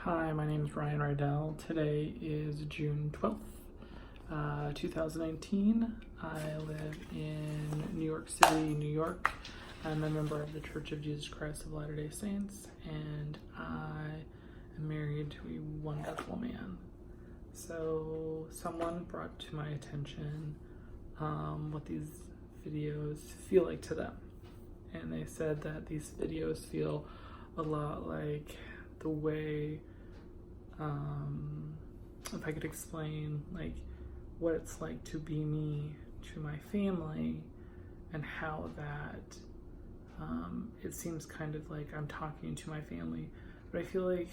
Hi, my name is Ryan Rydell. Today is June 12th, 2019. I live in New York City, New York. I'm a member of the Church of Jesus Christ of Latter-day Saints, and I am married to a wonderful man. So someone brought to my attention what these videos feel like to them. And they said that these videos feel a lot like the way, if I could explain like what it's like to be me to my family, and how that it seems kind of like I'm talking to my family, but I feel like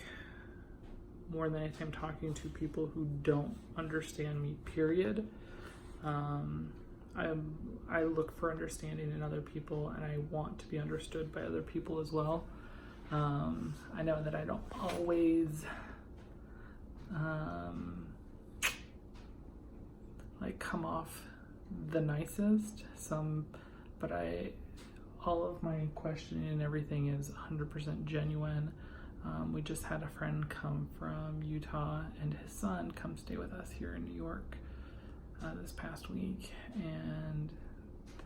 more than anything I'm talking to people who don't understand me, period. I look for understanding in other people, and I want to be understood by other people as well. I know that I don't always like come off the nicest, but all of my questioning and everything is 100% genuine. We just had a friend come from Utah, and his son come stay with us here in New York this past week, and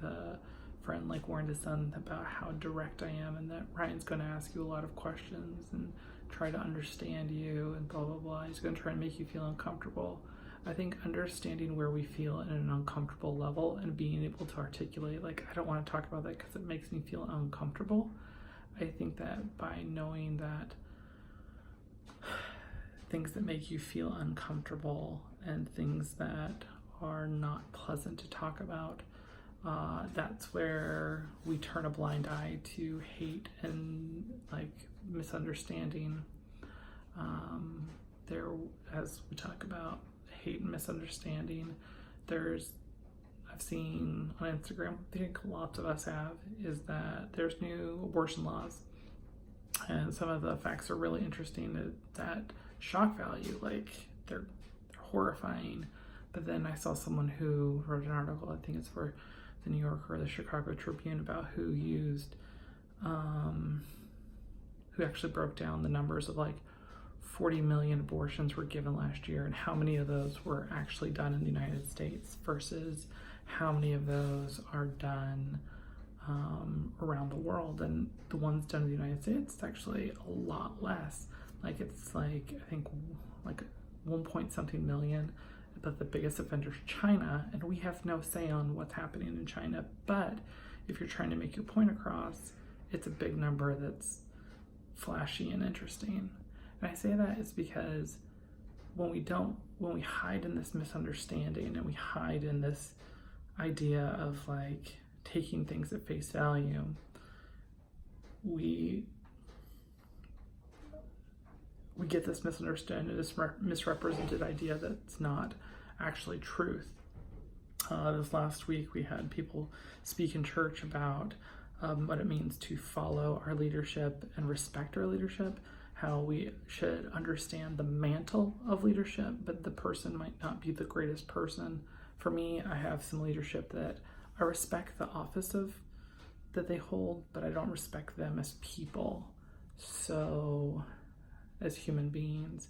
the friend warned his son about how direct I am, and that Ryan's going to ask you a lot of questions and try to understand you and blah blah blah. He's going to try and make you feel uncomfortable. I think understanding where we feel in an uncomfortable level and being able to articulate, I don't want to talk about that because it makes me feel uncomfortable. I think that by knowing that things that make you feel uncomfortable and things that are not pleasant to talk about, that's where we turn a blind eye to hate and misunderstanding. As we talk about hate and misunderstanding, I've seen on Instagram, I think lots of us have, is that there's new abortion laws, and some of the facts are really interesting that shock value, they're horrifying. But then I saw someone who wrote an article, I think it's for the New Yorker or the Chicago Tribune, about who actually broke down the numbers of 40 million abortions were given last year, and how many of those were actually done in the United States versus how many of those are done around the world. And the ones done in the United States, it's actually a lot less. I think 1 point something million, but the biggest offender is China, and we have no say on what's happening in China. But if you're trying to make your point across, it's a big number that's flashy and interesting. And I say that is because when we hide in this misunderstanding, and we hide in this idea of taking things at face value, we get this misunderstanding, this misrepresented idea that's not actually truth. This last week we had people speak in church about what it means to follow our leadership and respect our leadership, how we should understand the mantle of leadership, but the person might not be the greatest person. For me, I have some leadership that I respect the office that they hold, but I don't respect them as people, as human beings.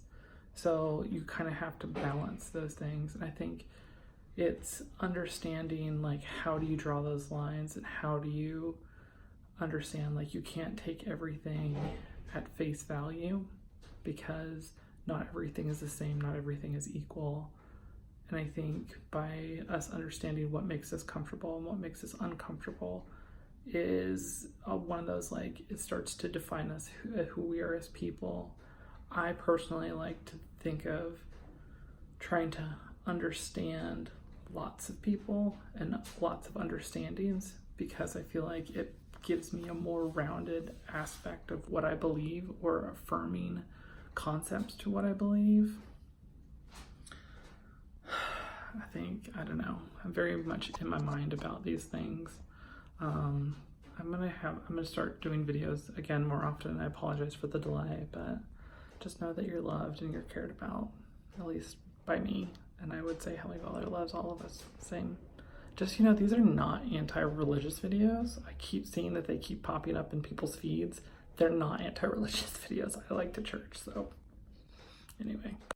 So you kind of have to balance those things. And I think it's understanding how do you draw those lines, and how do you understand you can't take everything at face value, because not everything is the same, not everything is equal. And I think by us understanding what makes us comfortable and what makes us uncomfortable is one of those, it starts to define us, who we are as people. I personally like to think of trying to understand lots of people and lots of understandings, because I feel like it gives me a more rounded aspect of what I believe, or affirming concepts to what I believe. I don't know, I'm very much in my mind about these things. I'm gonna start doing videos again more often. I apologize for the delay, but just know that you're loved and you're cared about, at least by me. And I would say Heavenly Father loves all of us the same. Just, these are not anti-religious videos. I keep seeing that they keep popping up in people's feeds. They're not anti-religious videos. I like the church, so Anyway.